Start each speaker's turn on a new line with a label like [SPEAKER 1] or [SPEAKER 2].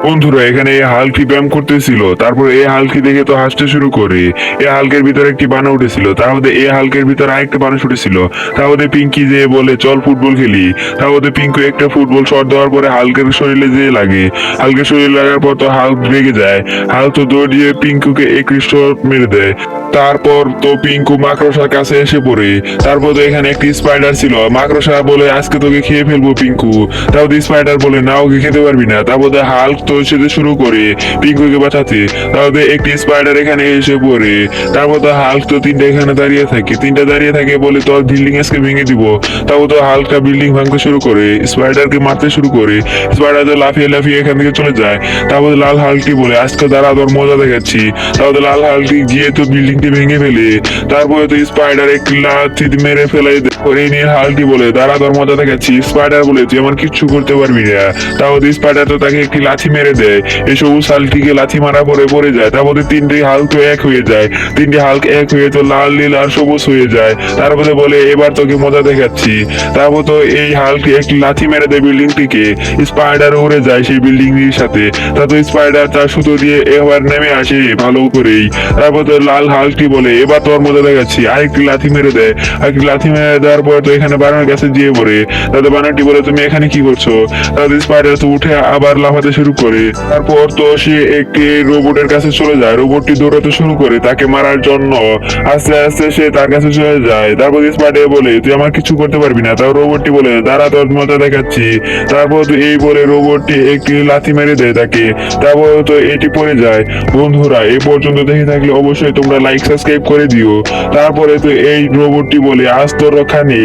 [SPEAKER 1] বন্ধুরা এখানে এই হাল্কটি ব্যায়াম করতেছিল, তারপর এই হাল্কটি দেখে তো হাসতে শুরু করে। এই হাল্কের ভিতরে একটি বানর উঠেছিল, তার মধ্যে এই হাল্কের ভিতরে আরেকটা মানুষ উঠেছিল। তার মধ্যে পিঙ্কি যে বলে চল ফুটবল খেলি। তার মধ্যে পিঙ্কু একটা ফুটবল শট দেওয়ার পরে হাল্কের শরীরে যে লাগে, হাল্কের শরীরে লাগার পর তো হাল্ক রেগে যায়। হাল্ক তো দৌড় দিয়ে পিঙ্কুকে একটি শট মেরে দেয়। তারপর তো পিঙ্কু মাকড়সার কাছে এসে পড়ে। তারপর তো এখানে একটি স্পাইডার ছিল, মাকড়সা বলে আজকে তোকে খেয়ে ফেলবো পিঙ্কু। তারপর স্পাইডার বলে না, ওকে খেতে পারবি না। তারপর হাল্ক তো সেটা শুরু করে পিঙ্কুকে বাঁচাতে। তারপর একটি স্পাইডার এখানে এসে পড়ে। তারপর তো হাল্ক তো তিনটা এখানে দাঁড়িয়ে থাকে, তিনটা দাঁড়িয়ে থাকে বলে তোর বিল্ডিং আজকে ভেঙে দিব। তারপর তো হাল্কটা বিল্ডিং ভাঙতে শুরু করে, স্পাইডারকে মারতে শুরু করে। স্পাইডার তো লাফিয়ে লাফিয়ে এখান থেকে চলে যায়। তারপর লাল হাল্কটি বলে আজকে দাঁড়া, তোর মজা দেখাচ্ছি। তারপর লাল হাল্কটি গিয়ে তো বিল্ডিংটি ভেঙে ফেলে। তারপরে তো স্পাইডার একটি লাথি মেরে ফেলে এই নীল হাল্কটি বলে দাঁড়া, তোর মজা দেখাচ্ছি। স্পাইডার বলে তুই আমার কিচ্ছু করতে পারবি না। তারপর স্পাইডার তো তাকে একটি লাথি মেরে দেয়। এই সবুজ হাল্কটিকে লাথি মারা পরে পড়ে যায়। তারপরে তিনটি হাল্ক তো এক হয়ে যায়। তিনটি হাল্ক এক হয়ে তো লাল নীল আর সবুজ হয়ে যায়। তারপরে বলে এবার তোকে মজা দেখাচ্ছি। তারপর তো এই হাল্কটি একটি লাথি মেরে দেয় বিল্ডিংটিকে। স্পাইডার উড়ে যায় সেই বিল্ডিংটির সাথে। তারপর স্পাইডার তার সুতো দিয়ে এবার নেমে আসে ভালো করেই। তারপর তো লাল হাল্কটি বলে এবার তোর মজা দেখাচ্ছি, আরেকটি লাথি মেরে দেয়। আরেকটি লাথি মেরে দেওয়ার পর তো এখানে বানর কাছে গিয়ে পড়ে। তাদের বানরটি বলে তুমি এখানে কি করছো। তাদের স্পাইডার তো উঠে আবার লাফাতে শুরু করে। তারপর তো সে একটি রোবটের কাছে চলে যায়, রোবটটি দৌড়াতে শুরু করে তাকে মারার জন্য। আস্তে আস্তে সে তার কাছে চলে যায়। তারপর স্পাইডার বলে তুই আমার কিছু করতে পারবি না। তারপর রোবটটি বলে দাঁড়া, তোর মজা দেখাচ্ছি। তারপর তো এই বলে রোবটটি একটি লাথি মেরে দেয় তাকে। তারপর তো এটি পড়ে যায়। বন্ধুরা এই পর্যন্ত দেখে থাকলে অবশ্যই তোমরা লাইক সাবস্ক্রাইব করে দিও। তারপরে তো এই রোবটটি বলে আজ তোর রক্ষা নেই।